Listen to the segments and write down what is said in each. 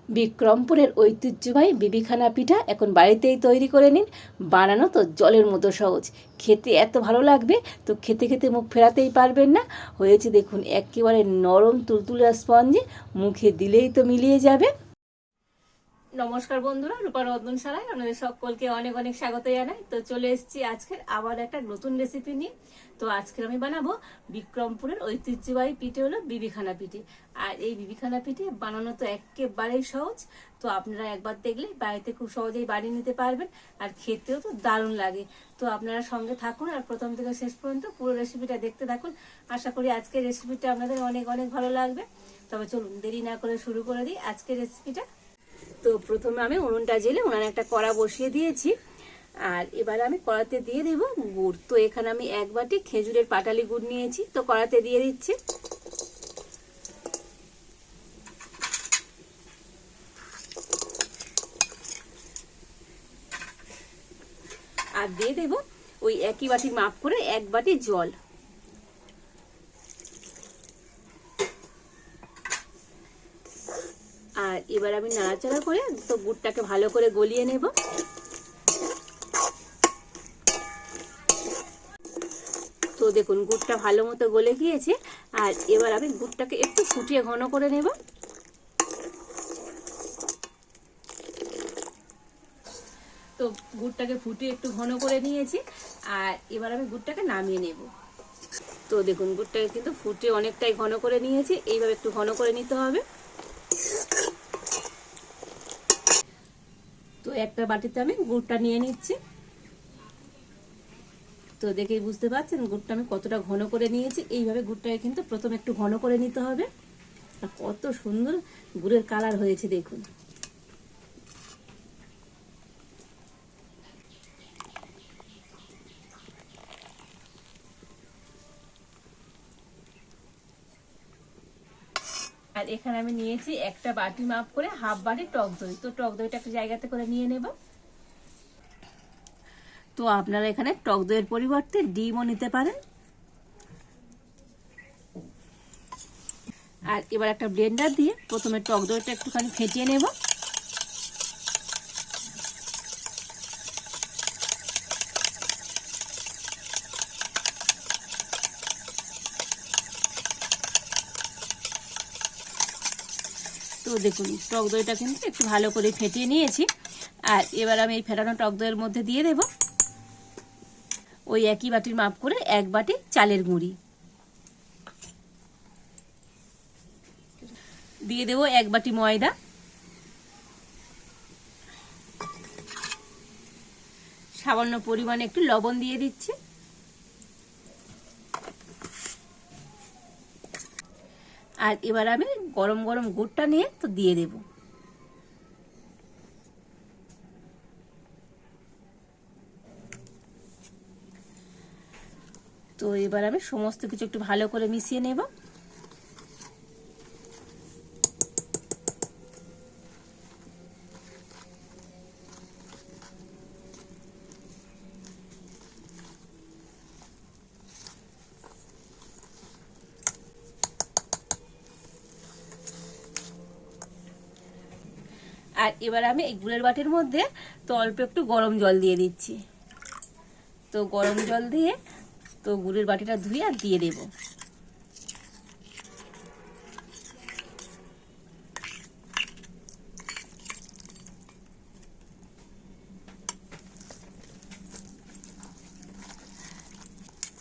বিক্রমপুরের ঐতিহ্যবাহী বিবিখানা পিঠা এখন বাড়িতেই তৈরি করে নিন। বানানো তো জলের মতো সহজ, খেতে এত ভালো লাগবে তো খেতে খেতে মুখ ফেরাতেই পারবেন না। হয়েছে দেখুন একেবারে নরম তুলতুলে স্পঞ্জে, মুখে দিলেই তো মিলিয়ে যাবে। নমস্কার বন্ধুরা, রূপার রন্ধনশালায় আপনাদের সকলকে অনেক অনেক স্বাগত জানাই। তো চলে এসেছি আজকের আবার একটা নতুন রেসিপি নিয়ে। তো আজকে আমি বানাবো বিক্রমপুরের ঐতিহ্যবাহী পিঠে, হলো বিবিখানা পিঠে। আর এই বিবিখানা পিঠে বানানো তো একেবারেই সহজ। তো আপনারা একবার দেখলে বাড়িতে খুব সহজেই বানিয়ে নিতে পারবেন, আর খেতেও তো দারুণ লাগে। তো আপনারা সঙ্গে থাকুন আর প্রথম থেকে শেষ পর্যন্ত পুরো রেসিপিটা দেখতে থাকুন। আশা করি আজকের রেসিপিটা আপনাদের অনেক অনেক ভালো লাগবে। তবে চলুন দেরি না করে শুরু করে দিই আজকের রেসিপিটা। তো প্রথমে আমি উনুনটা জেলে উনানে একটা কড়া বসিয়ে দিয়েছি, আর এবার আমি কড়াতে দিয়ে দেব গুড়। তো এখানে আমি 1 বাটি খেজুরের পাটালি গুড় নিয়েছি, তো কড়াতে দিয়ে দিচ্ছি। আর দিয়ে দেব ওই একই বাটি মাপ করে 1 বাটি জল। আর এবার আমি নাড়াচাড়া করে তো গুড়টাকে ভালো করে গলিয়ে নেব। তো দেখুন গুড়টা ভালো মতো গলে গিয়েছে, আর এবার আমি গুড়টাকে একটু ফুটিয়ে ঘন করে নেব। তো গুড়টাকে ফুটিয়ে একটু ঘন করে নিয়েছি, আর এবার আমি গুড়টাকে নামিয়ে নেব। তো দেখুন গুড়টাকে কিন্তু ফুটিয়ে অনেকটাই ঘন করে নিয়েছি, এইভাবে একটু ঘন করে নিতে হবে। তো একটা বাটিতে আমি গুড়টা নিয়ে নিচ্ছি। তো দেখেই বুঝতে পারছেন গুড়টা আমি কতটা ঘন করে নিয়েছি। এইভাবে গুড়টাকে কিন্তু প্রথমে একটু ঘন করে নিতে হবে। আর কত সুন্দর গুড়ের কালার হয়েছে দেখুন। আর এখানে আমি নিয়েছি একটা বাটি মাপ করে হাফ বাটি টক দই। তো টক দইটা একটা জায়গাতে করে নিয়ে নেব। তো আপনারা এখানে টক দইয়ের পরিবর্তে ডিমও নিতে পারেন। আর এবার একটা ব্লেন্ডার দিয়ে প্রথমে টক দইটা একটুখানি ফেটিয়ে নেব। তো দেখুন টক দইটা কিন্তু একটু ভালো করে ফেটিয়ে নিয়েছি। আর এবার আমি এই ফেটানো টক দইয়ের মধ্যে দিয়ে দেব ওই একই বাটির মাপ করে 1 বাটি চালের গুঁড়ি। দিয়ে দেব 1 বাটি ময়দা। সামান্য পরিমাণে একটু লবণ দিয়ে দিচ্ছি। আর এবার আমি গরম গরম গুড়টা নিয়ে তো দিয়ে দেব। তো এবার আমি সমস্ত কিছু একটু ভালো করে মিশিয়ে নেব। আর এবার আমি এই গুড়ের বাটির মধ্যে তো অল্প একটু গরম জল দিয়ে দিচ্ছি। তো গরম জল দিয়ে তো গুড়ের বাটিটা ধুয়ে আর দিয়ে দেব।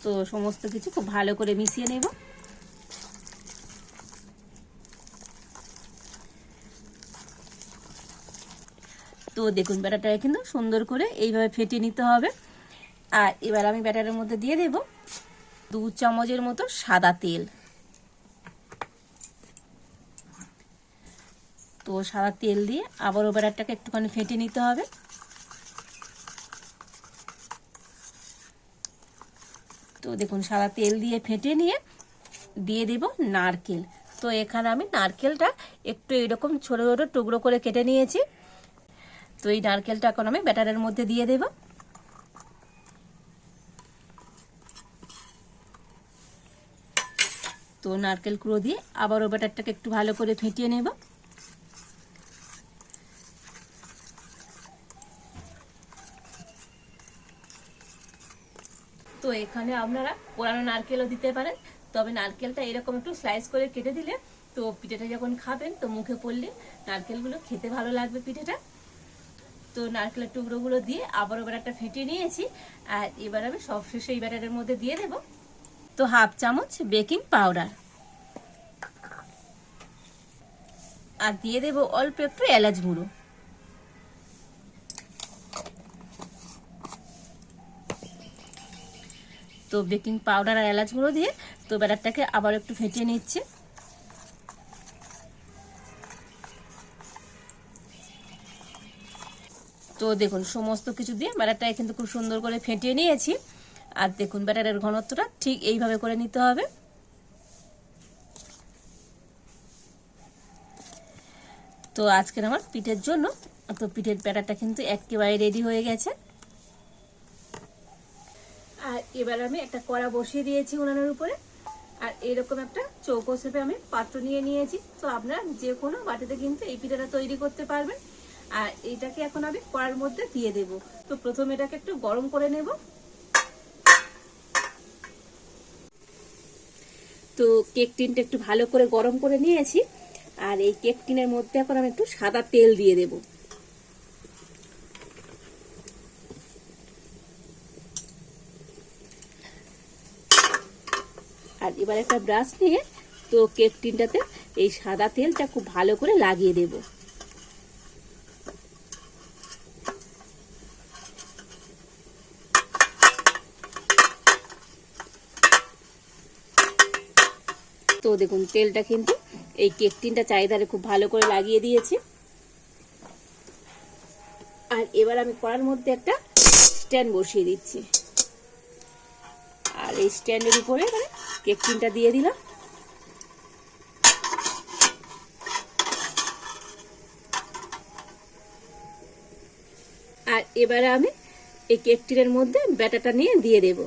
তো সমস্ত কিছু খুব ভালো করে মিশিয়ে নেব। তো দেখুন ব্যাটারটাকে কিন্তু সুন্দর করে এইভাবে ফেটিয়ে নিতে হবে। আর এবার আমি ব্যাটারের মধ্যে দিয়ে দেব 2 চামচের মতো সাদা তেল। তো সাদা তেল দিয়ে আবারও ব্যাটারটাকে একটুখানি ফেটিয়ে নিতে হবে। তো দেখুন সাদা তেল দিয়ে ফেটিয়ে নিয়ে দিয়ে দেব নারকেল। তো এখানে আমি নারকেলটা একটু এরকম ছোট ছোট টুকরো করে কেটে নিয়েছি। তো এই নারকেলটা এখন আমি ব্যাটারের মধ্যে দিয়ে দেব। তো নারকেল কুড়ো দিয়ে আবারও ব্যাটারটাকে একটু ভালো করে ফেটিয়ে নেব। তো এখানে আপনারা পোড়ানো নারকেলও দিতে পারেন, তবে নারকেলটা এরকম একটু স্লাইস করে কেটে দিলে তো পিঠেটা যখন খাবেন তো মুখে পড়লে নারকেলগুলো খেতে ভালো লাগবে পিঠেটা। তো নারকেলের টুকরোগুলো দিয়ে আবারও ব্যাটারটা ফেটিয়ে নিয়েছি। আর এবার আমি সবশেষে এই ব্যাটারের মধ্যে দিয়ে দেব তো হাফ চামচ বেকিং পাউডার, আর দিয়ে দেব অল্প একটু এলাচ গুঁড়ো। তো বেকিং পাউডার আর এলাচ গুঁড়ো দিয়ে তো ব্যাটারটাকে আবার একটু ফেটিয়ে নিচ্ছে। তো দেখুন সমস্ত কিছু দিয়ে ব্যাটারটাকে কিন্তু খুব সুন্দর করে ফেটিয়ে নিয়েছি। আর দেখুন ব্যাটারের ঘনত্বটা ঠিক এইভাবে করে নিতে হবে। তো আজকের আমার পিঠের জন্য তো পিঠের ব্যাটারটা কিন্তু একেবারে রেডি হয়ে গেছে। আর এবার আমি একটা কড়া বসিয়ে দিয়েছি উনানের উপরে, আর এরকম একটা চৌকো শেপে আমি পাত্র নিয়ে নিয়েছি। তো আপনারা যে কোনো বাটিতে কিন্তু এই পিঠাটা তৈরি করতে পারবেন। আর এইটাকে এখন আমি কড়ার মধ্যে দিয়ে দেব। তো প্রথমে এটাকে একটু গরম করে নেব। তো কেক টিনটা একটু ভালো করে গরম করে নিয়েছি। আর এই কেক টিনের মধ্যে এখন আমি একটু সাদা তেল দিয়ে দেব। আর এবার একটা ব্রাশ নিয়ে তো কেক টিনটাতে এই সাদা তেলটা খুব ভালো করে লাগিয়ে দেব। তো দেখুন তেলটা কিন্তু এই কেক টিনটা চারিধারে খুব ভালো করে লাগিয়ে দিয়েছি। আর এবার আমি কড়ার মধ্যে একটা স্ট্যান্ড বসিয়ে দিচ্ছি। আর এই স্ট্যান্ডের উপরে কেক টিনটা দিয়ে দিলাম। আর এবারে আমি এই কেক টিনের মধ্যে ব্যাটারটা নিয়ে দিয়ে দেব।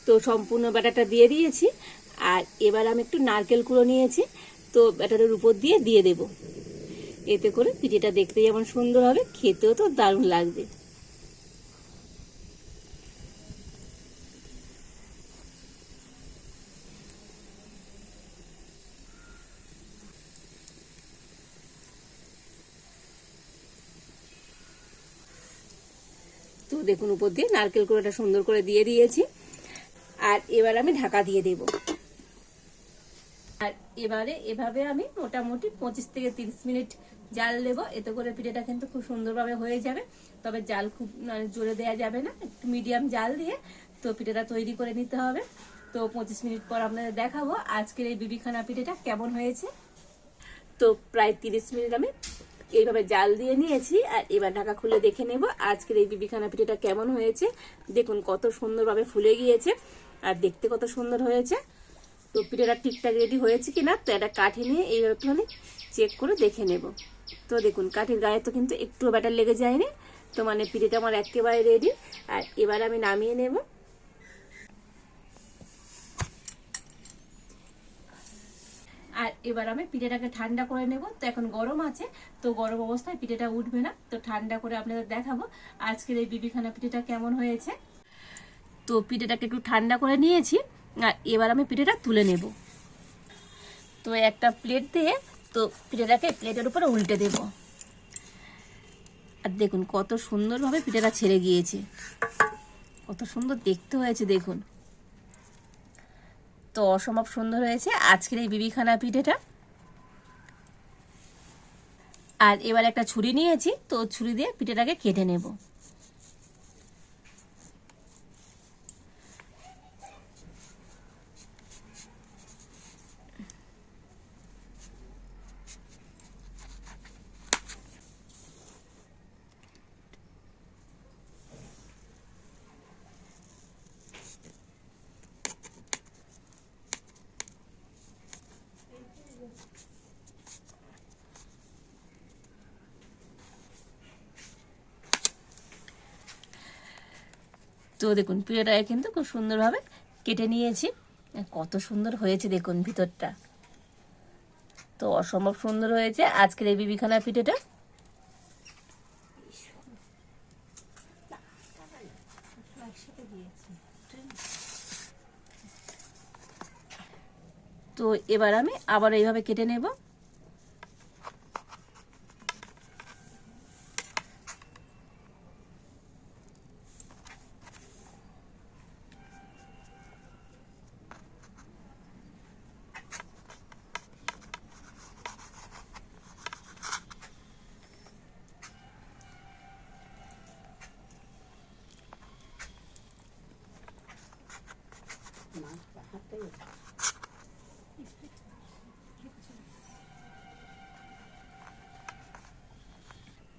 তো সম্পূর্ণ ব্যাটারটা দিয়ে দিয়েছি। আর এবার আমি একটু নারকেল কুড়ো নিয়েছি, তো ব্যাটারের উপর দিয়ে দিয়ে দেব। এতে করে পিঠেটা দেখতে যেমন সুন্দর হবে, খেতেও তো দারুণ লাগবে। তো দেখুন উপর দিয়ে নারকেল কুড়োটা সুন্দর করে দিয়ে দিয়েছি। আর এবার আমি ঢাকা দিয়ে দেব। আর এবারে এভাবে আমি মোটামুটি 25 থেকে 30 মিনিট জাল দেব। এতে করে পিঠেটা কিন্তু খুব সুন্দরভাবে হয়ে যাবে। তবে জাল খুব জোরে দেওয়া যাবে না, একটু মিডিয়াম জাল দিয়ে তো পিঠেটা তৈরি করে নিতে হবে। তো 25 মিনিট পর আপনাদের দেখাবো আজকের এই বিবিখানা পিঠেটা কেমন হয়েছে। তো প্রায় 30 মিনিট আমি এইভাবে জাল দিয়ে নিয়েছি। আর এবার ঢাকা খুলে দেখে নেব আজকের এই বিবিখানা পিঠেটা কেমন হয়েছে। দেখুন কত সুন্দরভাবে ফুলে গিয়েছে আর দেখতে কত সুন্দর হয়েছে। তো পিঠেটা ঠিকঠাক রেডি হয়েছে কিনা তো এটা কাঠি নিয়ে এইভাবে একটুখানি চেক করে দেখে নেব। তো দেখুন কাঠির গায়ে তো কিন্তু একটু ব্যাটার লেগে যায়নি। তো মানে পিঠেটা আমার একেবারে রেডি। আর এবার আমি নামিয়ে নেব। আর এবার আমি পিঠেটাকে ঠান্ডা করে নেব। তো এখন গরম আছে, তো গরম অবস্থায় পিঠেটা উঠবে না। তো ঠান্ডা করে আপনাদের দেখাবো আজকের এই বিবিখানা পিঠেটা কেমন হয়েছে। তো পিঠেটাকে একটু ঠান্ডা করে নিয়েছি। আর এবার আমি পিঠেটা তুলে নেব। তো একটা প্লেট দিয়ে তো পিঠেটাকে প্লেটের উপরে উল্টে দেব। আর দেখুন কত সুন্দরভাবে পিঠেটা ছেড়ে গিয়েছে, কত সুন্দর দেখতে হয়েছে দেখুন। তো অসম্ভব সুন্দর হয়েছে আজকের এই বিবিখানা পিঠেটা। আর এবার একটা ছুরি নিয়েছি, তো ছুরি দিয়ে পিঠেটাকে কেটে নেব। তো দেখুন পিঠেটাকে কিন্তু খুব সুন্দরভাবে কেটে নিয়েছি। কত সুন্দর হয়েছে দেখুন ভিতরটা। তো অসম্ভব সুন্দর হয়েছে আজকের এই বিবিখানা পিঠেটা। তো এবার আমি আবার এইভাবে কেটে নেব।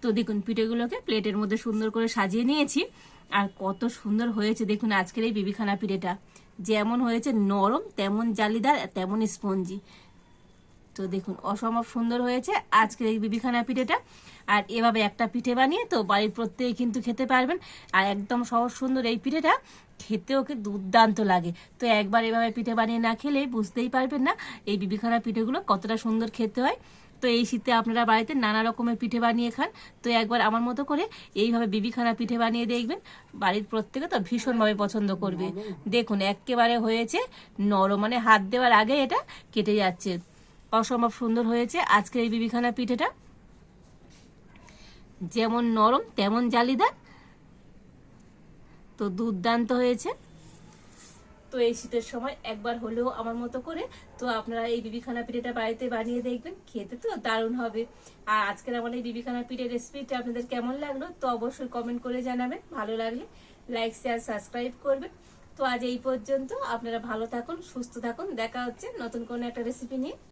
তো দেখুন পিঠেগুলোকে প্লেটের মধ্যে সুন্দর করে সাজিয়ে নিয়েছি। আর কত সুন্দর হয়েছে দেখুন আজকের এই বিবিখানা পিঠেটা, যেমন হয়েছে নরম তেমন জালিদার তেমন স্পঞ্জি। তো দেখুন অসম্ভব সুন্দর হয়েছে আজকের এই বিবিখানা পিঠেটা। আর এভাবে একটা পিঠে বানিয়ে তো বাড়ির প্রত্যেকে কিন্তু খেতে পারবেন। আর একদম সহজ সুন্দর এই পিঠেটা খেতেও কি দুর্দান্ত লাগে। তো একবার এভাবে পিঠে বানিয়ে না খেলে বুঝতেই পারবেন না এই বিবিখানা পিঠেগুলো কতটা সুন্দর খেতে হয়। তো এই শীতে আপনারা বাড়িতে নানা রকমের পিঠে বানিয়ে খান। তো একবার আমার মতো করে এইভাবে বিবিখানা পিঠে বানিয়ে দেখবেন, বাড়ির প্রত্যেকে তো ভীষণভাবে পছন্দ করবে। দেখুন একেবারে হয়েছে নরম, মানে হাত দেওয়ার আগে এটা কেটে যাচ্ছে। অসম্ভব সুন্দর হয়েছে আজকের এই বিবিখানা পিঠেটা, যেমন নরম তেমন জালিদার। তো দুর্দান্ত হয়েছে। তো এই শীতের সময় একবার হলেও আমার মতো করে তো আপনারা এই বিবিখানা পিঠেটা বাড়িতে বানিয়ে দেখবেন, খেতে তো দারুণ হবে। আর আজকের আমার এই বিবিখানা পিঠের রেসিপিটা আপনাদের কেমন লাগলো তো অবশ্যই কমেন্ট করে জানাবেন। ভালো লাগলে লাইক শেয়ার সাবস্ক্রাইব করবেন। তো আজ এই পর্যন্ত, আপনারা ভালো থাকুন সুস্থ থাকুন, দেখা হচ্ছে নতুন কোনো একটা রেসিপি নিয়ে।